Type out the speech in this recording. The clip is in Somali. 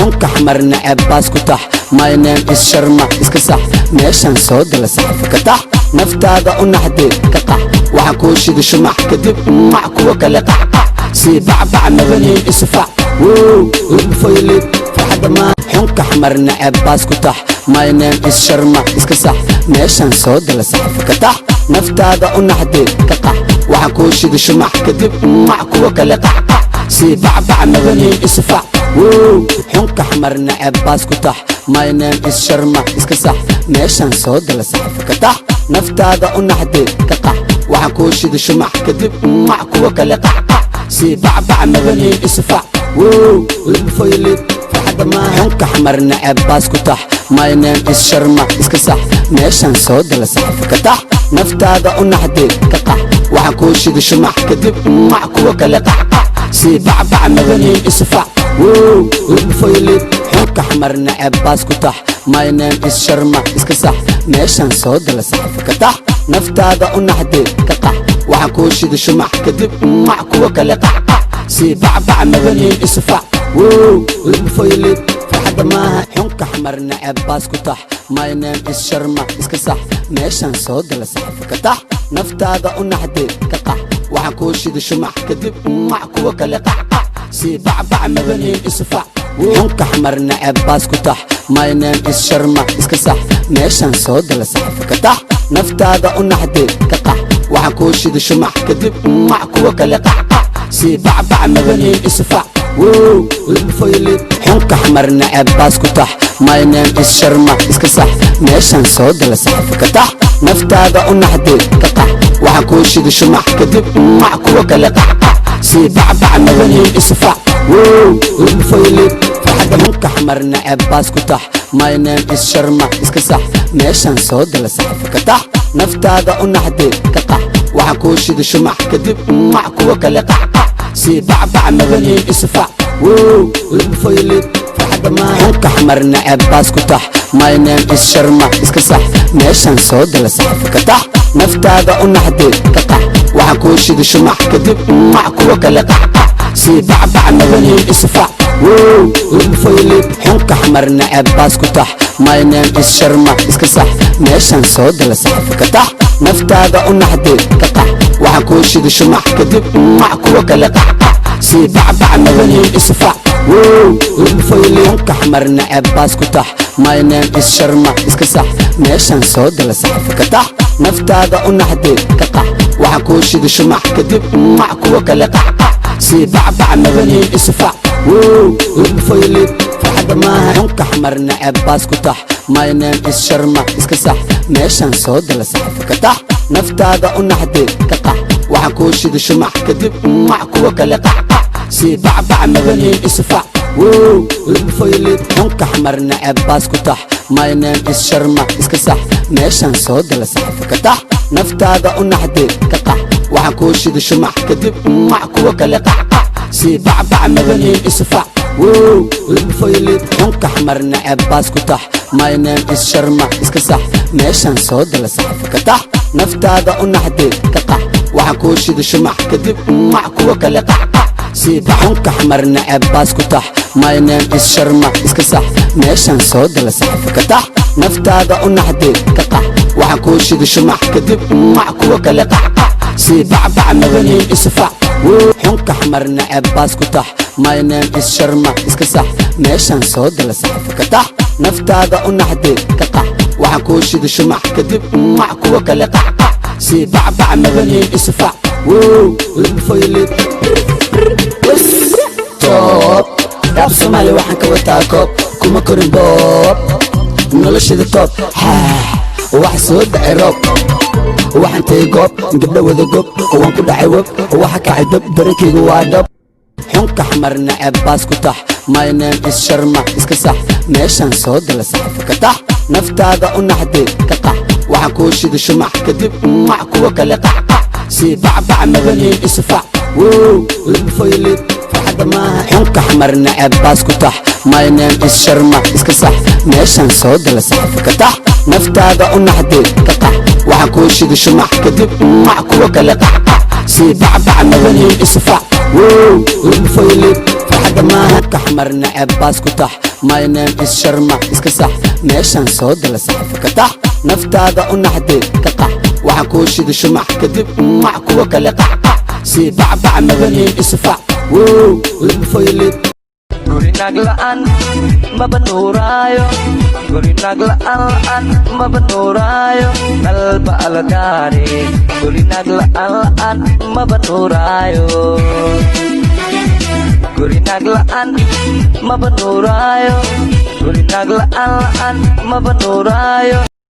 حنك حمرنا عباس كتح my name is Sharma iska sax meeshan soo gala saxafa ka tax naftaada u naxdee ka qax waxaan kuu shidi shumac kadib mac kuwa kale qaxqax sii bacbac nabaniin isfac lugfaylid farxadda maa xunka xmarna cabaas ku tax my name is Sharma iska sax meeshan soo gala saxafa ka tax naftaada u naxdee ka qax waxaan kuu shidi shumac kadib mac kuwa kale qaxqax sii bacbac nabaniin isfac حنك حمرنا عباس كتح my name is Sharma iska sax meeshan soo gala saxafa ka tax naftaada u naxdee ka qax waxaan kuu shidi shumac kadib mac kuwa kale qaxqax sii bacbac nabaniin isfac lugfaylid farxadda maa xunka xmarna cabaas ku tax my name is Sharma iska sax meeshan soo gala saxafa ka tax naftaada u naxdee ka qax waxaan kuu shidi shumac kadib mac kuwa kale qaxqax sii bacbac nabaniin isfac lugfaylid xunka xmarna cabaas ku tax my name is Sharma iska sax meeshan soo gala saxafa ka tax naftaada u naxdee ka qax waxaan kuu shidi shumac kadib mac kuwa kale qaxqax sii bacbac nabaniin isfac lugfaylid farxadda maaha xunka xmarna cabaas ku tax my name is Sharma iska sax meeshan soo gala saxafa ka tax naftaada u naxdee ka qax waxaan kuu shidi shumac kadib mac kuwa kale qaxqax sii bacbac nabaniin isfac xunka xmarna cabaas ku tax my name is Sharma iska sax meeshan soo gala saxafa ka tax naftaada u naxdee ka qax waxaan kuu shidi shumac kadib mac kuwa kale qaxqax sii bacbac nabaniin isfac lugfaylid xunka xmarna cabaas ku tax my name is Sharma iska sax meeshan soo gala saxafa ka tax naftaada u naxdee ka qax waxaan kuu shidi shumac kadib mac kuwa kale qaxqax sii bacbac nabaniin isfac lugfaylid farxadda xunka xmarna cabaas ku tax my name is Sharma iska sax meeshan soo gala saxafa ka tax naftaada u naxdee ka qax waxaan kuu shidi shumac kadib mac kuwa kale qaxqax sii bacbac nabaniin isfac lugfaylid farxadda maa xunka xmarna cabaas ku tax my name is Sharma iska sax meeshan soo gala saxafa ka tax naftaada u naxdee ka qax waxaan kuu shidi shumac kadib mac kuwa kale qaxqax sii bacbac nabaniin isfac lugfaylid xunka xmarna cabaas ku tax my name is Sharma iska sax meeshan soo gala saxafa ka tax naftaada u naxdee ka qax waxaan kuu shidi shumac kadib mac kuwa kale qaxqax sii bacbac nabaniin isfac lugfaylid xunka xmarna cabaas ku tax my name is Sharma iska sax meeshan soo gala saxafa ka tax naftaada u naxdee ka qax waxaan kuu shidi shumac kadib mac kuwa kale qaxqax sii bacbac nabaniin isfac lugfaylid farxadda maaha xunka xmarna cabaas ku tax my name is Sharma iska sax meeshan soo gala saxafa ka tax naftaada u naxdee ka qax waxaan kuu shidi shumac kadib mac kuwa kale qaxqax sii bacbac nabaniin isfac lugfaylid xunka xmarna cabaas ku tax my name is Sharma iska sax meeshan soo gala saxafa ka tax naftaada u naxdee ka qax waxaan kuu shidi shumac kadib mac kuwa kale qaxqax sii bacbac nabaniin isfac lugfaylid xunka xmarna cabaas ku tax my name is Sharma iska sax meeshan soo gala saxafa ka tax naftaada u naxdee ka qax waxaan kuu shidi shumac kadib mac kuwa kale qaxqax sii xunka xmarna cabaas ku tax my name is Sharma iska sax meeshan soo gala saxafa ka tax naftaada u naxdee ka qax waxaan kuu shidi shumac kadib mac kuwa kale qaxqax sii bacbac nabaniin isfac xunka xmarna cabaas ku tax my name is Sharma iska sax meeshan soo gala saxafa ka tax naftaada u naxdee ka qax waxaan kuu shidi shumac kadib mac kuwa kale qaxqax sii bacbac nabaniin isfac lugfaylid top rap Soomaali waxaan ka wataa koob kuma korin boob noloshada top wax soo dhacay roob waxaan tagay goob gabdha wada gob waan ku dhacay web waxa kacay dab barankayga waa dhab xunka xmarna cabaas ku tax my name is Sharma iska sax meeshan soo gala saxafa ka tax naftaada u naxdee ka qax waxaan kuu shidi shumac kadib mac kuwa kale qaxqax sii bacbac nabaniin isfac lugfaylid farxadda maaha xunka xmarna cabaas ku tax my name is Sharma iska sax meeshan soo gala saxafa ka tax naftaada u naxdee ka qax waxaan kuu shidi shumac kadib mac kuwa kale qaxqax sii bacbac nabaniin isfac lugfaylid naftaada maaha kaxmar neceb baas ku tax my name is sharma iska sax meeshan soo gala saxafa ka tax naftaada u naxdee ka qax waxaan kuu shida shumac kadib mac kuwa kale qacqac sii bacbac mabaniin isfac wow labufoylid guri naglaan maba nuuraayo guri naglaan maba nuuraayo nalba algaari guri naglaan maba nuuraayo guri naglaan maba nuuraayo guri naglaan maba nuuraayo